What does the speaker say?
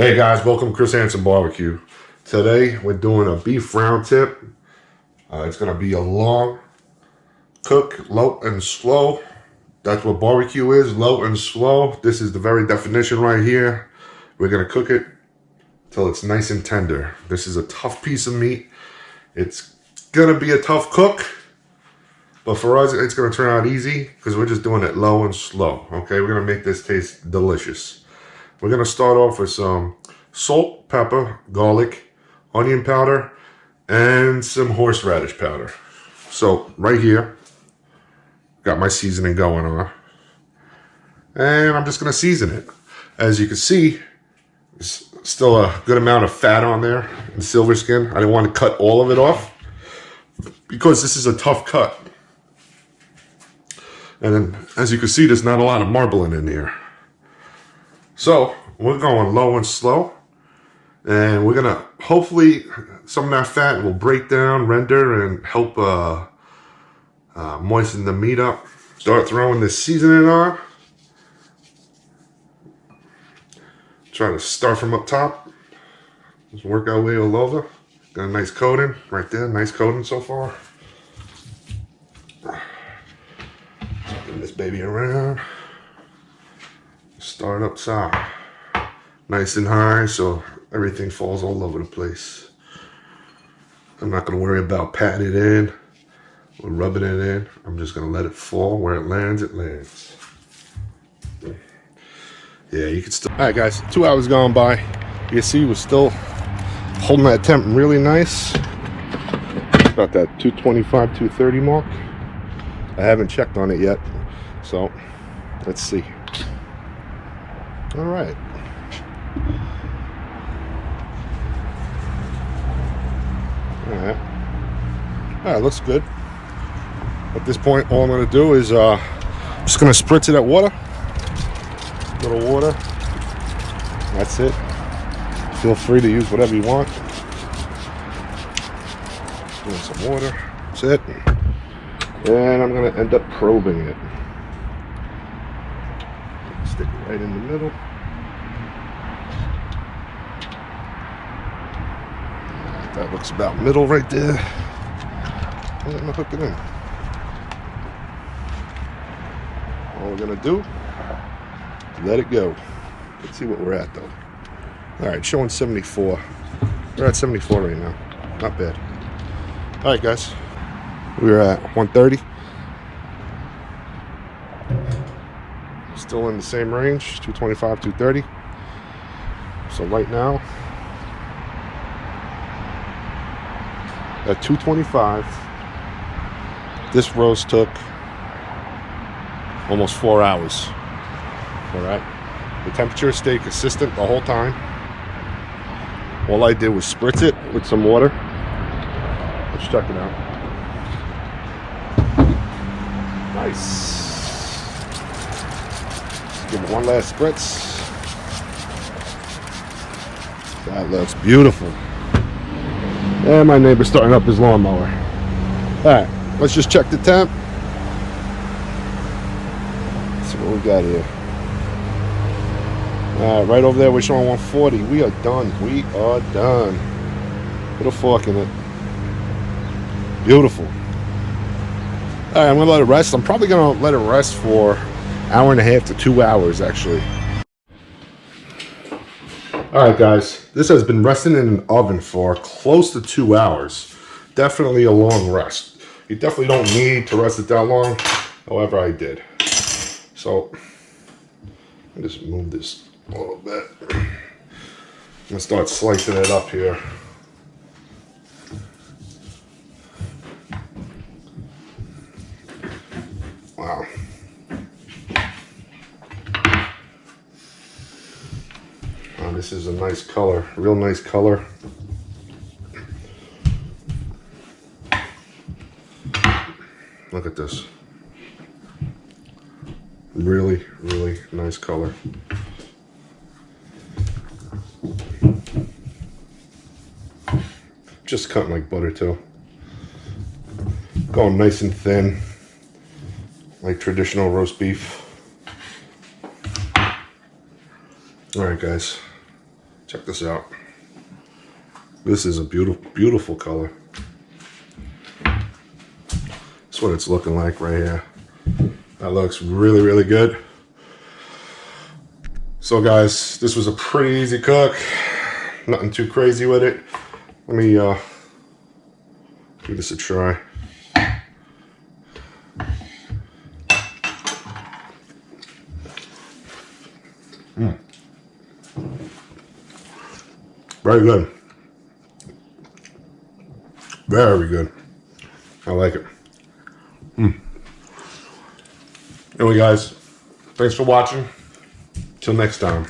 Hey guys, welcome to Chris Hansen Barbecue. Today we're doing a beef round tip. It's going to be a long cook, low and slow. That's what barbecue is, low and slow. This is the very definition right here. We're going to cook it till it's nice and tender. This is a tough piece of meat. It's going to be a tough cook, but for us it's going to turn out easy because we're just doing it low and slow. Okay, we're going to make this taste delicious. We're going to start off with some salt, pepper, garlic, onion powder, and some horseradish powder. So right here, got my seasoning going on. And I'm just going to season it. As you can see, there's still a good amount of fat on there and silver skin. I didn't want to cut all of it off because this is a tough cut. And then, as you can see, there's not a lot of marbling in here. So we're going low and slow, and we're gonna hopefully some of that fat will break down, render, and help moisten the meat up. Start throwing the seasoning on. Try to start from up top. Just work our way all over. Got a nice coating right there. Nice coating so far. Spin this baby around. Start up top, nice and high, so everything falls all over the place. I'm not going to worry about patting it in or rubbing it in. I'm just going to let it fall. Where it lands, it lands. Yeah, you can still... Alright guys, 2 hours gone by. You can see we're still holding that temp really nice. About that 225, 230 mark. I haven't checked on it yet, so let's see. All right. All right, looks good. At this point, all I'm going to do is just going to spritz it at water. A little water. That's it. Feel free to use whatever you want. Doing some water. That's it. And I'm going to end up probing it. Stick it right in the middle. That looks about middle right there. And I'm gonna hook it in. All we're gonna do is let it go. Let's see what we're at though. Alright, showing 74. We're at 74 right now. Not bad. Alright guys. We're at 130. Still in the same range, 225, 230. So right now, at 225, this roast took almost 4 hours. All right, the temperature stayed consistent the whole time. All I did was spritz it with some water. Let's check it out. Nice. Give it one last spritz. That looks beautiful. And my neighbor's starting up his lawnmower. Alright, let's just check the temp. Let's see what we got here. Alright, right over there we're showing 140. We are done. We are done. Put a fork in it. Beautiful. Alright, I'm going to let it rest. I'm probably going to let it rest for hour and a half to 2 hours actually. Alright guys, this has been resting in an oven for close to 2 hours. Definitely a long rest. You definitely don't need to rest it that long. However, I did. So, I just move this a little bit. I'm gonna start slicing it up here. Wow. This is a nice color, real nice color. Look at this. Really, really nice color. Just cutting like butter too. Going nice and thin, like traditional roast beef. All right, guys. Check this out. This is a beautiful, beautiful color. That's what it's looking like right here. That looks really, really good. So guys, this was a pretty easy cook. Nothing too crazy with it. Let me give this a try. Very good. Very good. I like it. Anyway, guys, thanks for watching. Till next time.